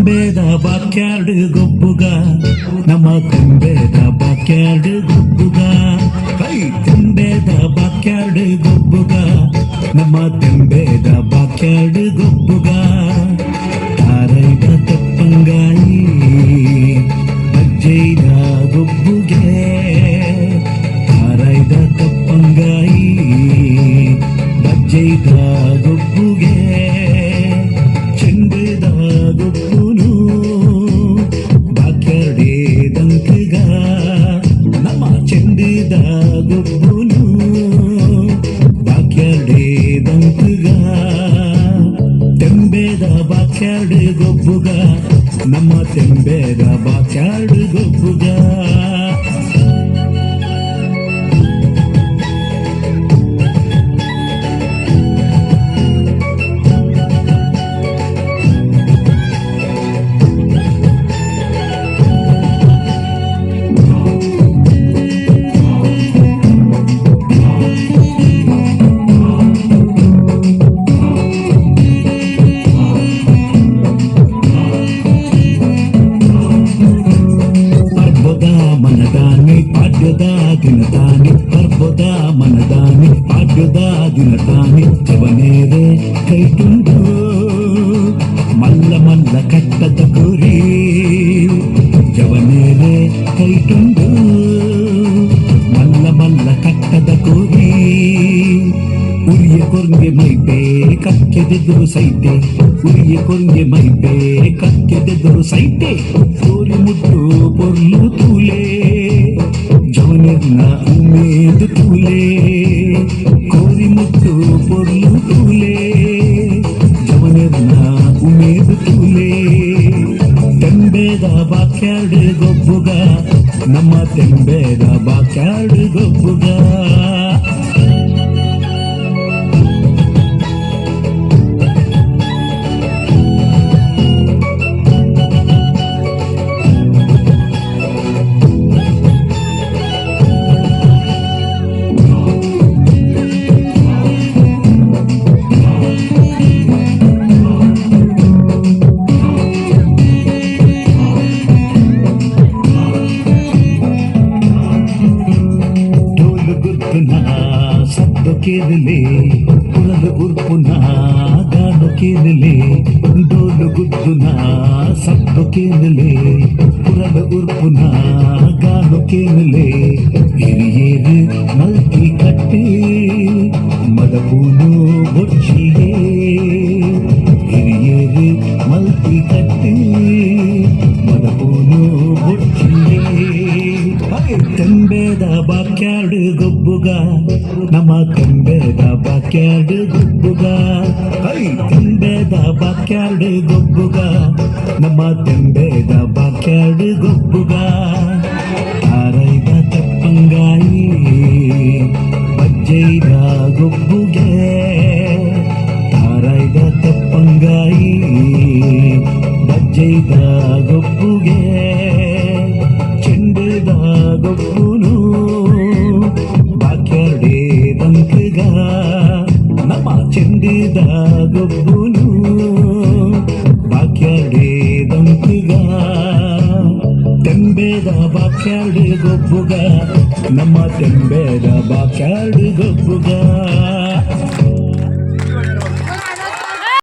ತೆಂಬೇದ backyard ಗೊಬ್ಬುಗ ನಮ್ಮ ತೆಂಬೇದ backyard ಗೊಬ್ಬುಗ ಕೈ ತೆಂಬೇದ backyard ಗೊಬ್ಬುಗ ನಮ್ಮ ತೆಂಬೇದ ಬಾಕ್ಯಾರ್ಡ್ ಗೊಬ್ಬುಗ ತಾರೈದ ತಪ್ಪಂಗಾಯಿ ಬಜ್ಜೈದ ಗೊಬ್ಬುಗೆ ತಾರೈದ ತಪ್ಪಂಗಾಯಿ ಬಜ್ಜೈದ ಗೊಬ್ಬುಗೆ ಚೆಂಡದ ಗೊಬ್ಬುನು ಬಾಕ್ಯಾರ್ಡೆ ದಂಕಗ ನಮ್ಮ ಚೆಂಡದ ಗೊಬ್ಬುನು ಬಾಕ್ಯಾರ್ಡೆ ದಂಕಗ ತೆಂಬೇದ ಬಾಕ್ಯಾರ್ಡ್ ಗೊಬ್ಬುಗ ನಮ್ಮ ತೆಂಬೇದ ಬಾಕ್ಯಾರ್ಡ್ ಗೊಬ್ಬುಗ ದಿನತಾನಿ ಪರ್ಬದ ಮನದಾನಿ ಪಾಡ್ಯದ ದಿನತಾನಿ ಜವನೇರೆ ಕೈಟುಂಡು ಮಲ್ಲ ಮಲ್ಲ ಕಟ್ಟದ ಕುರಿ ಜವನೇರೆ ಕೈಟುಂಡು ಮಲ್ಲ ಮಲ್ಲ ಕಟ್ಟದ ಕುರಿ ಉರಿಯ ಕೊರ್ಗೆ ಮೈಪೆ ಕಕ್ಕೆದೆದುರು ಸೈತೆ ಉರಿಯ ಕೊರ್ಗೆ ಮೈಪೆ ಕಕ್ಕೆದೆದುರು ಸೈತೆ ಕೋರಿ ಮುಟ್ಟು ಪೊರ್ಲು ತೂಲೆ ಜವನರ್ನ ಉಮೇದು ತೂಲೆ ಕೋರಿ ಮುಟ್ಟು ಪೊರ್ಲು ತೂಲೆ ಜವನರ್ನ ಉಮೇದು ತೂಲೆ ತೆಂಬೇದ ಬಾಕ್ಯಾರ್ಡ್ ಗೊಬ್ಬುಗ ನಮ್ಮ ತೆಂಬೇದ ಬಾಕ್ಯಾರ್ಡ್ ಗೊಬ್ಬುಗ ಕೇಳಲೆ ಪುರದ ಉರ್ಪುನ ಗಾನು ಕೇಳಲೆ ಡೋಲು ಗುದ್ದುನ ಸದ್ದು ಕೇಳಲೆ ಪುರದ ಉರ್ಪುನ ಗಾನು ಕೇಳಲೆ ಹಿರಿಯೇರು ಮಲ್ತಿ ಕಟ್ಟೆ ಮದಪೂನು ಬೊಚ್ಚಿಗೆ ಹಿರಿಯೇರು ಮಲ್ತಿ ಕಟ್ಟೆ ಮದಪೂನು ಬೊಚ್ಚಿಗೆ ತೆಂಬೇದ ಬಾಕ್ಯಾರ್ಡ್ ಗೊಬ್ಬುಗ ನಮ್ಮ ತೆಂಬೇದ ಬಾಕ್ಯಾರ್ಡ್ ಗೊಬ್ಬುಗ ತೆಂಬೇದ ಬಾಕ್ಯಾರ್ಡ್ ಗೊಬ್ಬುಗ ನಮ್ಮ ತೆಂಬೇದ ಬಾಕ್ಯಾರ್ಡ್ ಗೊಬ್ಬುಗ ತಾರೈದ ತಪ್ಪಂಗಾಯಿ ಬಜ್ಜೈದ ಗೊಬ್ಬುಗೆ ತಾರೈದ ತಪ್ಪಂಗಾಯಿ ಬಜ್ಜೈದ ಗೊಬ್ಬುಗೆ ಚೆಂಡದ ಗೊಬ್ಬುನು ಬಾಕ್ಯಾರ್ಡೆ ದಂಕಗ ನಮ್ಮ ಚೆಂಡದ ಗೊಬ್ಬುನು ಬಾಕ್ಯಾರ್ಡೆ ದಂಕಗ ತೆಂಬೇದ ಬಾಕ್ಯಾರ್ಡ್ ಗೊಬ್ಬುಗ ನಮ್ಮ ತೆಂಬೇದ ಬಾಕ್ಯಾರ್ಡ್ ಗೊಬ್ಬುಗ